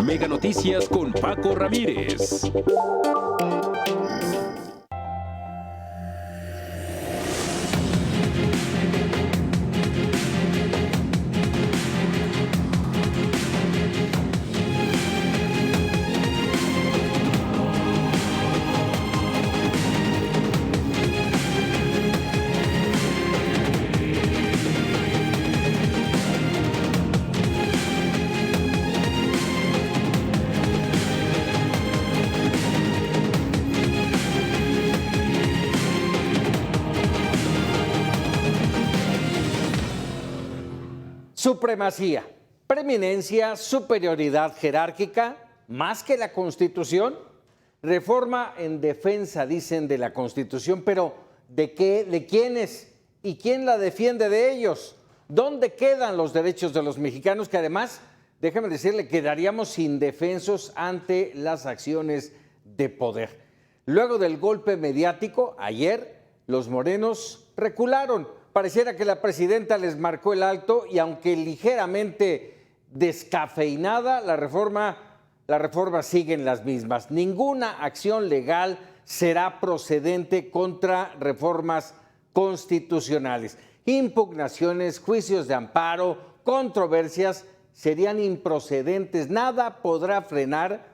Mega Noticias con Paco Ramírez. Supremacía, preeminencia, superioridad jerárquica, más que la Constitución. Reforma en defensa, dicen, de la Constitución, pero ¿de qué? ¿De quiénes? ¿Y quién la defiende de ellos? ¿Dónde quedan los derechos de los mexicanos? Que además, déjame decirle, quedaríamos indefensos ante las acciones de poder. Luego del golpe mediático, ayer, los morenos recularon. Pareciera que la presidenta les marcó el alto y aunque ligeramente descafeinada, la reforma sigue en las mismas. Ninguna acción legal será procedente contra reformas constitucionales. Impugnaciones, juicios de amparo, controversias serían improcedentes. Nada podría frenar,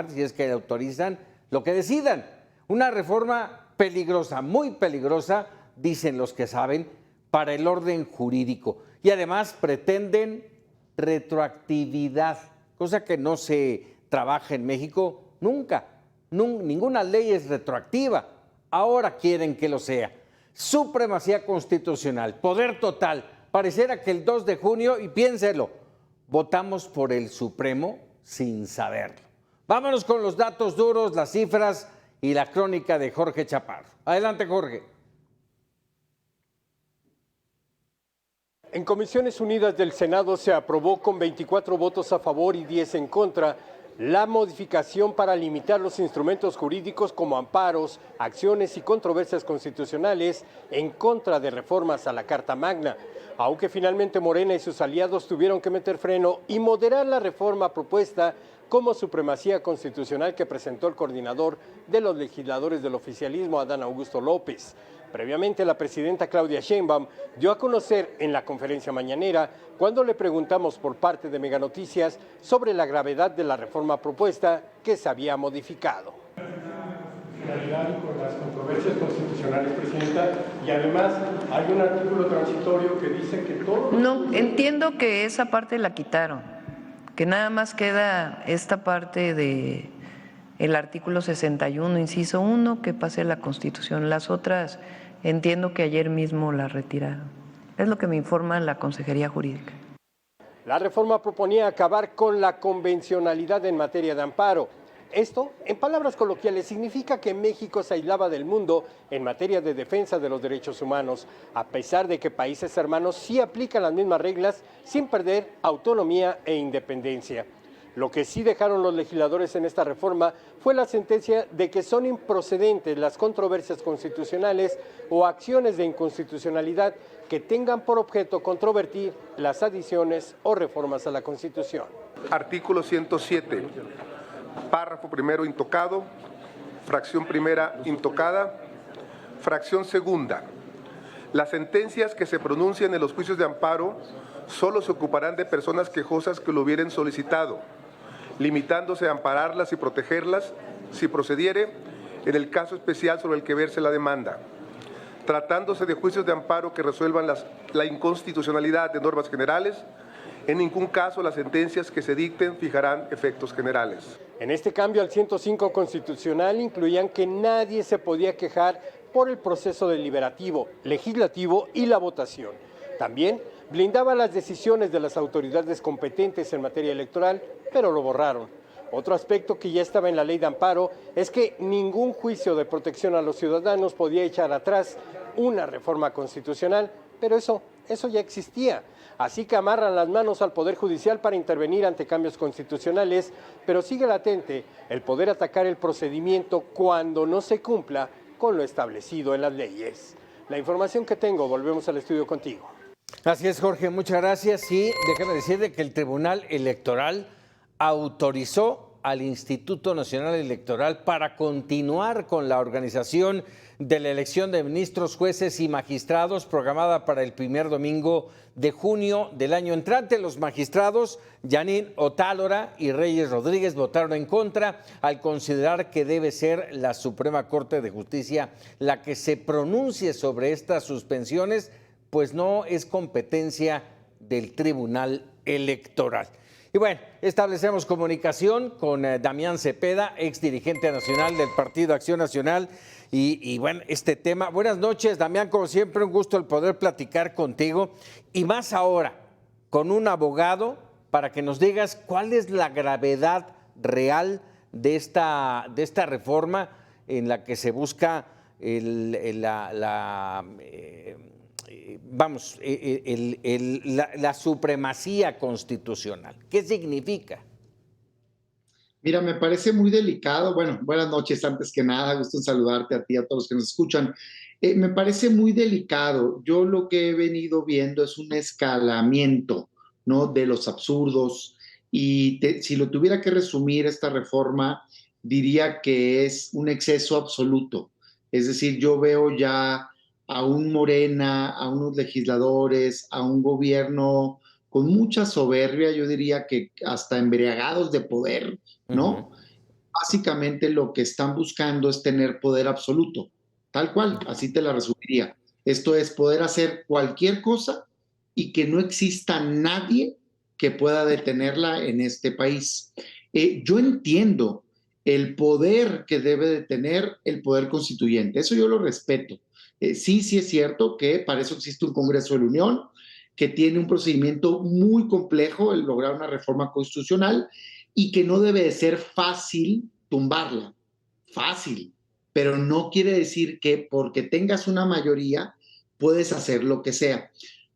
si es que autorizan lo que decidan. Una reforma peligrosa, muy peligrosa, dicen los que saben, para el orden jurídico. Y además pretenden retroactividad, cosa que no se trabaja en México nunca. Ninguna ley es retroactiva. Ahora quieren que lo sea. Supremacía constitucional, poder total. Pareciera que el 2 de junio, y piénselo, votamos por el Supremo sin saberlo. Vámonos con los datos duros, las cifras y la crónica de Jorge Chaparro. Adelante, Jorge. En Comisiones Unidas del Senado se aprobó con 24 votos a favor y 10 en contra la modificación para limitar los instrumentos jurídicos como amparos, acciones y controversias constitucionales en contra de reformas a la Carta Magna. Aunque finalmente Morena y sus aliados tuvieron que meter freno y moderar la reforma propuesta como supremacía constitucional que presentó el coordinador de los legisladores del oficialismo, Adán Augusto López. Previamente, la presidenta Claudia Sheinbaum dio a conocer en la conferencia mañanera, cuando le preguntamos por parte de Mega Noticias sobre la gravedad de la reforma propuesta que se había modificado. Con las controversias constitucionales, presidenta, y además hay un artículo transitorio que dice que todo... No, entiendo que esa parte la quitaron, que nada más queda esta parte de el artículo 61, inciso 1, que pase la Constitución. Las otras entiendo que ayer mismo la retiraron. Es lo que me informa la Consejería Jurídica. La reforma proponía acabar con la convencionalidad en materia de amparo. Esto, en palabras coloquiales, significa que México se aislaba del mundo en materia de defensa de los derechos humanos, a pesar de que países hermanos sí aplican las mismas reglas sin perder autonomía e independencia. Lo que sí dejaron los legisladores en esta reforma fue la sentencia de que son improcedentes las controversias constitucionales o acciones de inconstitucionalidad que tengan por objeto controvertir las adiciones o reformas a la Constitución. Artículo 107. Párrafo primero intocado, fracción primera intocada, fracción segunda. Las sentencias que se pronuncian en los juicios de amparo solo se ocuparán de personas quejosas que lo hubieran solicitado, limitándose a ampararlas y protegerlas, si procediere, en el caso especial sobre el que verse la demanda. Tratándose de juicios de amparo que resuelvan la inconstitucionalidad de normas generales, en ningún caso las sentencias que se dicten fijarán efectos generales. En este cambio al 105 constitucional incluían que nadie se podía quejar por el proceso deliberativo, legislativo y la votación. También blindaba las decisiones de las autoridades competentes en materia electoral, pero lo borraron. Otro aspecto que ya estaba en la ley de amparo es que ningún juicio de protección a los ciudadanos podía echar atrás una reforma constitucional, pero eso ya existía. Así que amarran las manos al Poder Judicial para intervenir ante cambios constitucionales, pero sigue latente el poder atacar el procedimiento cuando no se cumpla con lo establecido en las leyes. La información que tengo, volvemos al estudio contigo. Así es, Jorge, muchas gracias. Sí, déjame decirle que el Tribunal Electoral autorizó al Instituto Nacional Electoral para continuar con la organización de la elección de ministros, jueces y magistrados programada para el primer domingo de junio del año entrante. Los magistrados Yanin Otálora y Reyes Rodríguez votaron en contra al considerar que debe ser la Suprema Corte de Justicia la que se pronuncie sobre estas suspensiones, pues no es competencia del Tribunal Electoral. Y bueno, establecemos comunicación con Damián Cepeda, ex dirigente nacional del Partido Acción Nacional. Y bueno, este tema. Buenas noches, Damián, como siempre, un gusto el poder platicar contigo. Y más ahora, con un abogado, para que nos digas cuál es la gravedad real de esta reforma en la que se busca la supremacía constitucional. ¿Qué significa? Mira, me parece muy delicado. Bueno, buenas noches antes que nada, gusto en saludarte a ti, a todos los que nos escuchan. Me parece muy delicado. Yo lo que he venido viendo es un escalamiento, ¿no?, de los absurdos. Y si lo tuviera que resumir, esta reforma, diría que es un exceso absoluto. Es decir, yo veo ya a un Morena, a unos legisladores, a un gobierno con mucha soberbia, yo diría que hasta embriagados de poder, ¿no? Básicamente lo que están buscando es tener poder absoluto, tal cual, así te la resumiría. Esto es poder hacer cualquier cosa y que no exista nadie que pueda detenerla en este país. Yo entiendo el poder que debe de tener el poder constituyente, eso yo lo respeto. Sí es cierto que para eso existe un Congreso de la Unión, que tiene un procedimiento muy complejo, el lograr una reforma constitucional, y que no debe de ser fácil tumbarla. Fácil. Pero no quiere decir que porque tengas una mayoría puedes hacer lo que sea.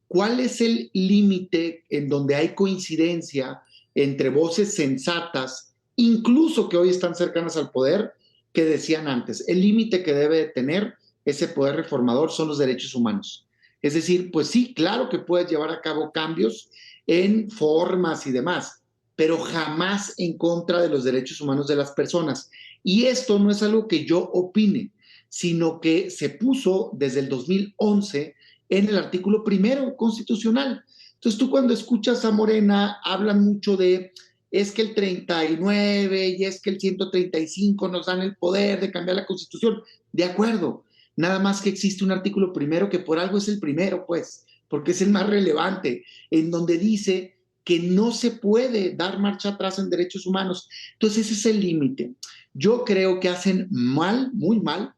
¿Cuál es el límite en donde hay coincidencia entre voces sensatas, incluso que hoy están cercanas al poder, que decían antes? El límite que debe de tener ese poder reformador son los derechos humanos. Es decir, pues sí, claro que puedes llevar a cabo cambios en formas y demás, pero jamás en contra de los derechos humanos de las personas. Y esto no es algo que yo opine, sino que se puso desde el 2011 en el artículo 1 constitucional. Entonces tú cuando escuchas a Morena, hablan mucho de es que el 39 y es que el 135 nos dan el poder de cambiar la Constitución. De acuerdo. Nada más que existe un artículo 1 que por algo es el primero, pues, porque es el más relevante, en donde dice que no se puede dar marcha atrás en derechos humanos. Entonces ese es el límite. Yo creo que hacen mal, muy mal,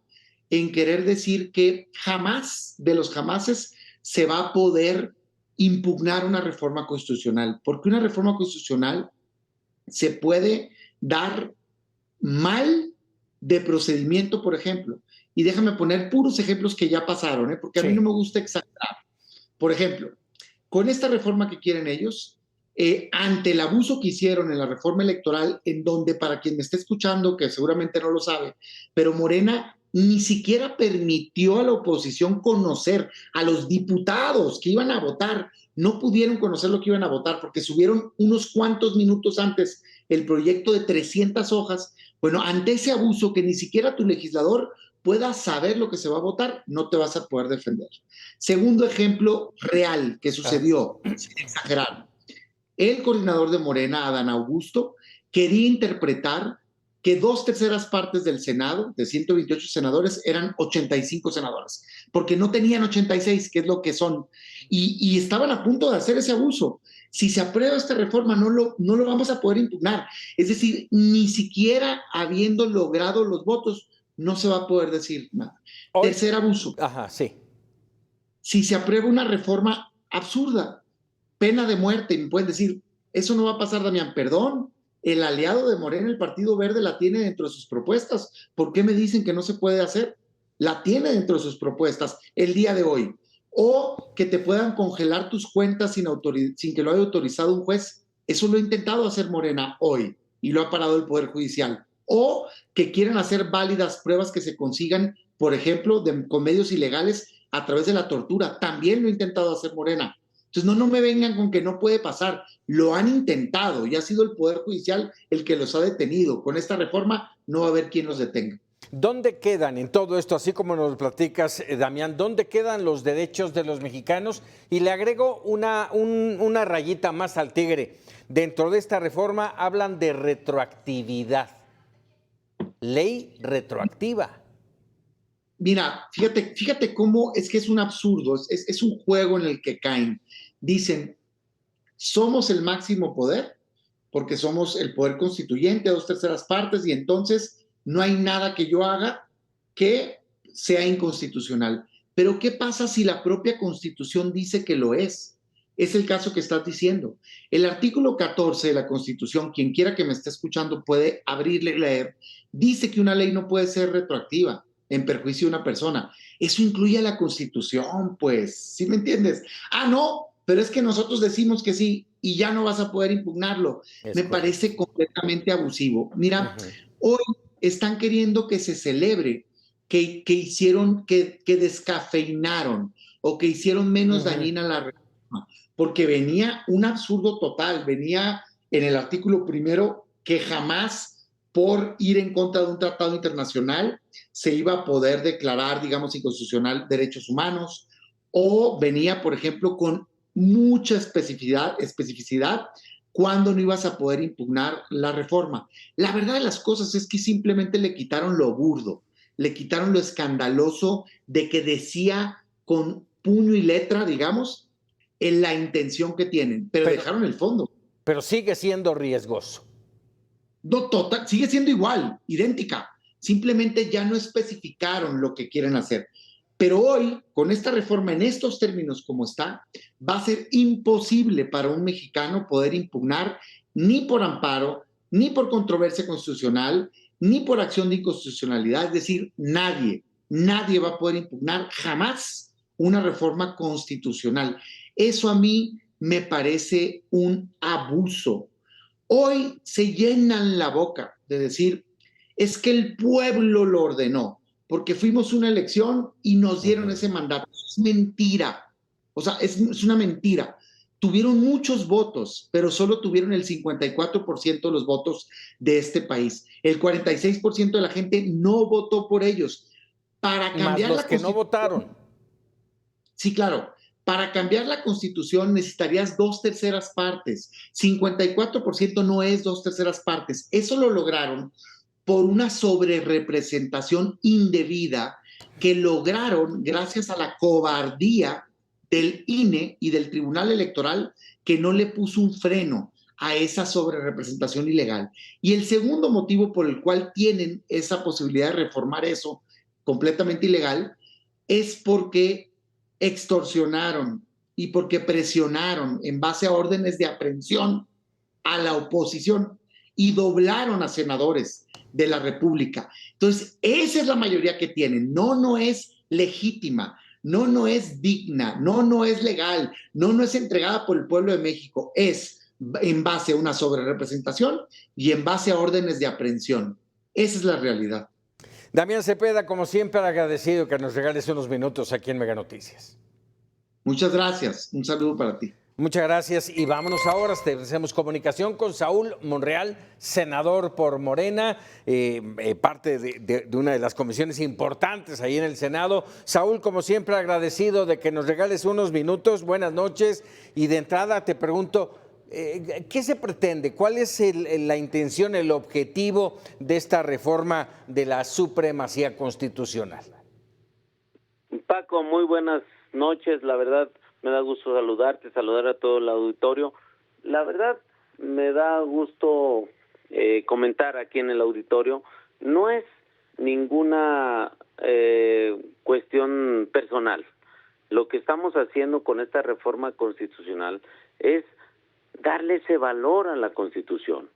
en querer decir que jamás, de los jamases, se va a poder impugnar una reforma constitucional, porque una reforma constitucional se puede dar mal de procedimiento, por ejemplo. Y déjame poner puros ejemplos que ya pasaron, porque a mí no me gusta exagerar. Por ejemplo, con esta reforma que quieren ellos, ante el abuso que hicieron en la reforma electoral, en donde, para quien me esté escuchando, que seguramente no lo sabe, pero Morena ni siquiera permitió a la oposición conocer, a los diputados que iban a votar, no pudieron conocer lo que iban a votar, porque subieron unos cuantos minutos antes el proyecto de 300 hojas. Bueno, ante ese abuso, que ni siquiera tu legislador pueda saber lo que se va a votar, no te vas a poder defender. Segundo ejemplo real que sucedió, sin exagerar. El coordinador de Morena, Adán Augusto, quería interpretar que 2/3 partes del Senado, de 128 senadores, eran 85 senadores, porque no tenían 86, que es lo que son, y estaban a punto de hacer ese abuso. Si se aprueba esta reforma, no lo vamos a poder impugnar. Es decir, ni siquiera habiendo logrado los votos, no se va a poder decir nada. Tercer abuso. Sí. Si se aprueba una reforma absurda, pena de muerte, y me pueden decir, eso no va a pasar, Damián. Perdón, el aliado de Morena, el Partido Verde, la tiene dentro de sus propuestas. ¿Por qué me dicen que no se puede hacer? La tiene dentro de sus propuestas el día de hoy. O que te puedan congelar tus cuentas sin que lo haya autorizado un juez. Eso lo ha intentado hacer Morena hoy y lo ha parado el Poder Judicial. O que quieren hacer válidas pruebas que se consigan, por ejemplo, con medios ilegales a través de la tortura. También lo ha intentado hacer Morena Entonces, no me vengan con que no puede pasar. Lo han intentado y ha sido el Poder Judicial el que los ha detenido. Con esta reforma no va a haber quien los detenga. ¿Dónde quedan en todo esto, así como nos platicas, Damián, dónde quedan los derechos de los mexicanos? Y le agrego una rayita más al tigre. Dentro de esta reforma hablan de retroactividad. Ley retroactiva. Mira, fíjate cómo es que es un absurdo, es un juego en el que caen. Dicen, somos el máximo poder, porque somos el poder constituyente, 2/3 partes, y entonces no hay nada que yo haga que sea inconstitucional. Pero ¿qué pasa si la propia Constitución dice que lo es? Es el caso que estás diciendo. El artículo 14 de la Constitución, quien quiera que me esté escuchando puede abrirle y leer, dice que una ley no puede ser retroactiva en perjuicio de una persona. Eso incluye a la Constitución, pues, ¿sí me entiendes? Ah, no, pero es que nosotros decimos que sí y ya no vas a poder impugnarlo. Me parece completamente abusivo. Mira, hoy están queriendo que se celebre que hicieron, que descafeinaron o que hicieron menos dañina la reforma, porque venía un absurdo total, venía en el artículo primero que jamás por ir en contra de un tratado internacional se iba a poder declarar, digamos, inconstitucional derechos humanos, o venía, por ejemplo, con mucha especificidad cuando no ibas a poder impugnar la reforma. La verdad de las cosas es que simplemente le quitaron lo burdo, le quitaron lo escandaloso de que decía con puño y letra, digamos, en la intención que tienen, pero dejaron el fondo. Pero sigue siendo riesgoso. No, total, sigue siendo igual, idéntica. Simplemente ya no especificaron lo que quieren hacer. Pero hoy, con esta reforma en estos términos como está, va a ser imposible para un mexicano poder impugnar ni por amparo, ni por controversia constitucional, ni por acción de inconstitucionalidad. Es decir, nadie va a poder impugnar jamás una reforma constitucional. Eso a mí me parece un abuso. Hoy se llenan la boca de decir, es que el pueblo lo ordenó, porque fuimos una elección y nos dieron ese mandato. Es mentira. O sea, es una mentira. Tuvieron muchos votos, pero solo tuvieron el 54% de los votos de este país. El 46% de la gente no votó por ellos. Para cambiar más los que no votaron. Sí, claro. Para cambiar la Constitución necesitarías 2/3 partes. 54% no es 2/3 partes. Eso lo lograron por una sobrerepresentación indebida que lograron gracias a la cobardía del INE y del Tribunal Electoral, que no le puso un freno a esa sobrerepresentación ilegal. Y el segundo motivo por el cual tienen esa posibilidad de reformar eso completamente ilegal es porque extorsionaron y porque presionaron en base a órdenes de aprehensión a la oposición y doblaron a senadores de la República. Entonces, esa es la mayoría que tienen. No es legítima, no es digna, no es legal, no es entregada por el pueblo de México. Es en base a una sobrerepresentación y en base a órdenes de aprehensión. Esa es la realidad. Damián Cepeda, como siempre, agradecido que nos regales unos minutos aquí en Mega Noticias. Muchas gracias. Un saludo para ti. Muchas gracias y vámonos ahora. Hacemos comunicación con Saúl Monreal, senador por Morena, parte de una de las comisiones importantes ahí en el Senado. Saúl, como siempre, agradecido de que nos regales unos minutos. Buenas noches y de entrada te pregunto, ¿qué se pretende? ¿Cuál es la intención, el objetivo de esta reforma de la supremacía constitucional? Paco, muy buenas noches. La verdad, me da gusto saludarte, saludar a todo el auditorio. La verdad, me da gusto comentar aquí en el auditorio. No es ninguna cuestión personal. Lo que estamos haciendo con esta reforma constitucional es darle ese valor a la Constitución,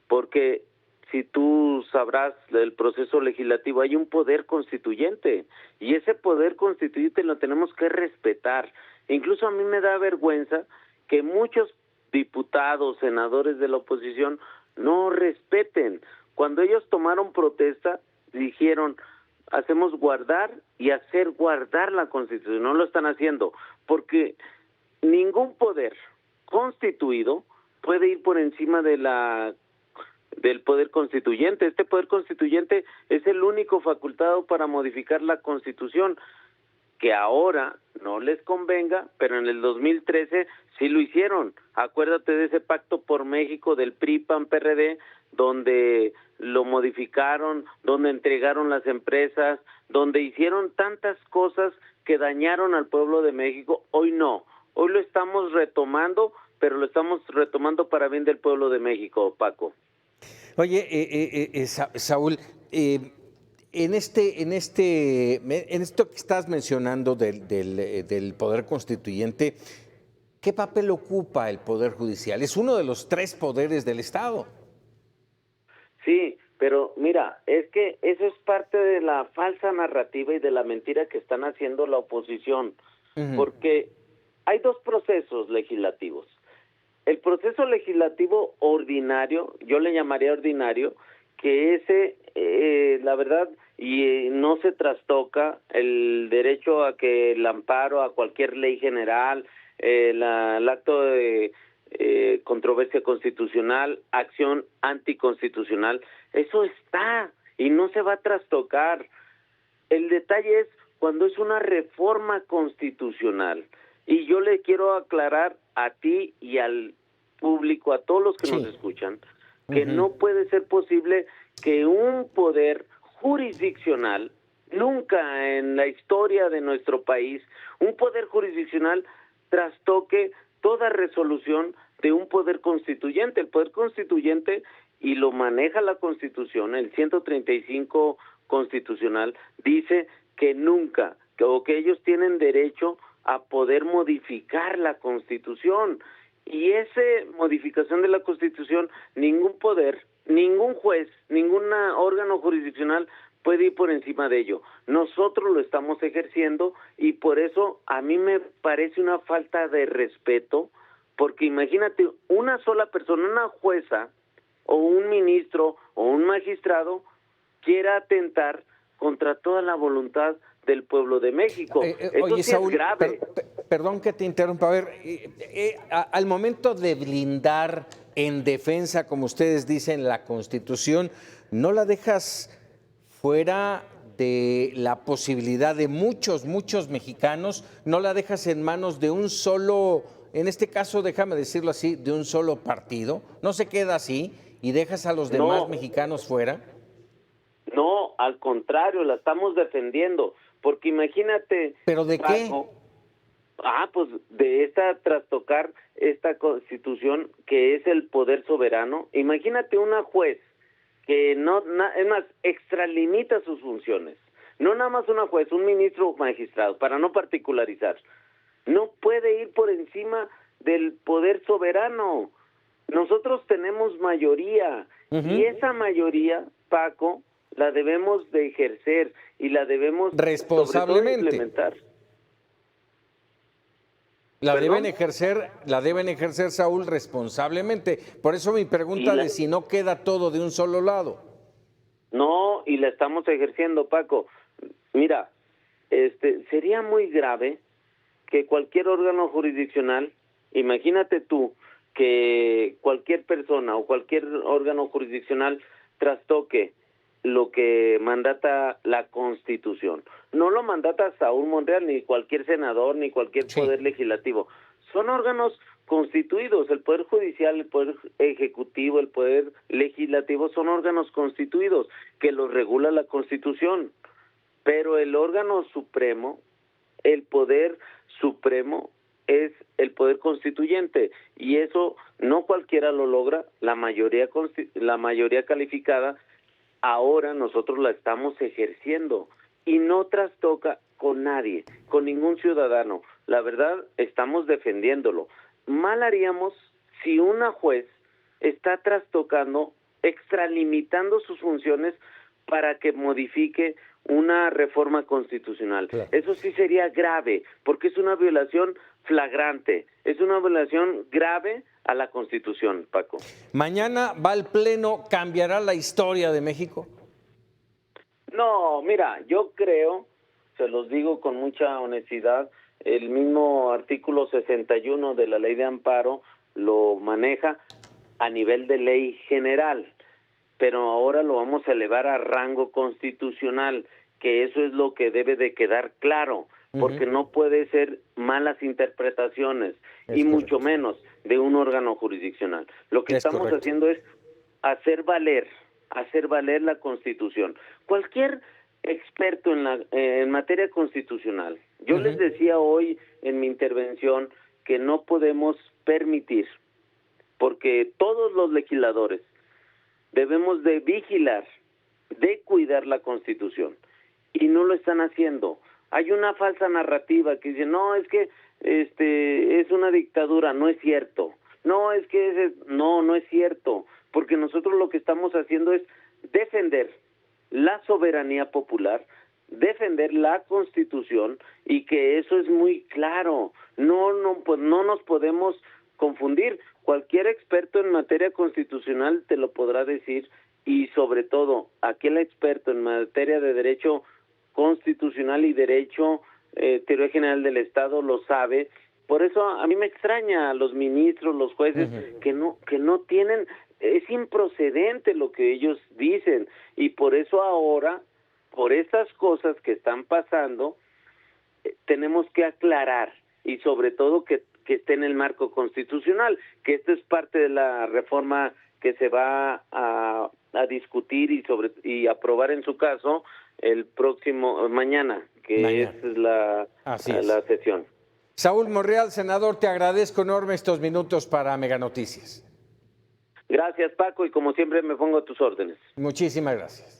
porque si tú sabrás del proceso legislativo, hay un poder constituyente, y ese poder constituyente lo tenemos que respetar. Incluso a mí me da vergüenza que muchos diputados, senadores de la oposición no respeten. Cuando ellos tomaron protesta, dijeron, hacemos guardar y hacer guardar la Constitución. No lo están haciendo, porque ningún poder constituido puede ir por encima del poder constituyente. Este poder constituyente es el único facultado para modificar la Constitución, que ahora no les convenga, pero en el 2013 sí lo hicieron. Acuérdate de ese pacto por México del PRI, PAN, PRD, donde lo modificaron, donde entregaron las empresas, donde hicieron tantas cosas que dañaron al pueblo de México. Hoy no, hoy lo estamos retomando, pero lo estamos retomando para bien del pueblo de México, Paco. Oye, Saúl, en esto que estás mencionando del Poder Constituyente, ¿qué papel ocupa el Poder Judicial? Es uno de los 3 poderes del Estado. Sí, pero mira, es que eso es parte de la falsa narrativa y de la mentira que están haciendo la oposición, porque hay 2 procesos legislativos. El proceso legislativo ordinario, yo le llamaría ordinario, que ese, la verdad, no se trastoca el derecho a que el amparo a cualquier ley general, el acto de controversia constitucional, acción anticonstitucional, eso está y no se va a trastocar. El detalle es cuando es una reforma constitucional, y yo le quiero aclarar a ti y al público, a todos los que nos escuchan, que no puede ser posible que un poder jurisdiccional, nunca en la historia de nuestro país, un poder jurisdiccional trastoque toda resolución de un poder constituyente. El poder constituyente, y lo maneja la Constitución, el 135 constitucional, dice que nunca, que ellos tienen derecho a poder modificar la Constitución. Y esa modificación de la Constitución, ningún poder, ningún juez, ningún órgano jurisdiccional puede ir por encima de ello. Nosotros lo estamos ejerciendo y por eso a mí me parece una falta de respeto, porque imagínate, una sola persona, una jueza o un ministro o un magistrado quiera atentar contra toda la voluntad del pueblo de México. Eso Oye, sí Saúl, es grave. Perdón que te interrumpa. A ver, al momento de blindar en defensa, como ustedes dicen, la Constitución, ¿no la dejas fuera de la posibilidad de muchos mexicanos? ¿No la dejas en manos de un solo, en este caso, déjame decirlo así, de un solo partido? ¿No se queda así y dejas a los demás mexicanos fuera? No, al contrario, la estamos defendiendo, porque imagínate... ¿Pero de qué? Pues de trastocar esta Constitución que es el poder soberano. Imagínate una juez que es más, extralimita sus funciones. No nada más una juez, un ministro o magistrado, para no particularizar. No puede ir por encima del poder soberano. Nosotros tenemos mayoría, y esa mayoría, Paco, la debemos de ejercer y la debemos responsablemente sobre todo implementar. La deben ejercer, Saúl, responsablemente. Por eso mi pregunta de si no queda todo de un solo lado. No, y la estamos ejerciendo, Paco. Mira, sería muy grave que cualquier órgano jurisdiccional, imagínate tú, que cualquier persona o cualquier órgano jurisdiccional trastoque lo que mandata la Constitución. No lo mandata Saúl Monreal, ni cualquier senador, ni cualquier poder legislativo. Son órganos constituidos. El Poder Judicial, el Poder Ejecutivo, el Poder Legislativo son órganos constituidos que los regula la Constitución. Pero el órgano supremo, el Poder Supremo, es el Poder Constituyente, y eso no cualquiera lo logra. La mayoría calificada ahora nosotros la estamos ejerciendo y no trastoca con nadie, con ningún ciudadano. La verdad, estamos defendiéndolo. Mal haríamos si una juez está trastocando, extralimitando sus funciones para que modifique una reforma constitucional. Claro. Eso sí sería grave, porque es una violación flagrante, es una violación grave a la Constitución, Paco. Mañana va al Pleno, ¿cambiará la historia de México? No, mira, yo creo, se los digo con mucha honestidad, el mismo artículo 61 de la ley de amparo lo maneja a nivel de ley general, pero ahora lo vamos a elevar a rango constitucional, que eso es lo que debe de quedar claro, porque no puede ser malas interpretaciones, y mucho menos de un órgano jurisdiccional. Lo que estamos haciendo es hacer valer la Constitución. Cualquier experto en materia constitucional, yo les decía hoy en mi intervención que no podemos permitir, porque todos los legisladores debemos de vigilar, de cuidar la Constitución, y no lo están haciendo. Hay una falsa narrativa que dice, no, es que es una dictadura. No es cierto. No, es que no es cierto, porque nosotros lo que estamos haciendo es defender la soberanía popular, defender la Constitución, y que eso es muy claro. No nos podemos confundir. Cualquier experto en materia constitucional te lo podrá decir, y sobre todo aquel experto en materia de derecho constitucional y derecho, teoría general del Estado, lo sabe. Por eso a mí me extraña a los ministros, los jueces, que no tienen, es improcedente lo que ellos dicen, y por eso ahora, por estas cosas que están pasando, tenemos que aclarar, y sobre todo que esté en el marco constitucional, que esto es parte de la reforma que se va a discutir y aprobar en su caso el próximo mañana, que es la sesión. Saúl Monreal, senador, te agradezco enorme estos minutos para Mega Noticias. Gracias, Paco, y como siempre me pongo a tus órdenes. Muchísimas gracias.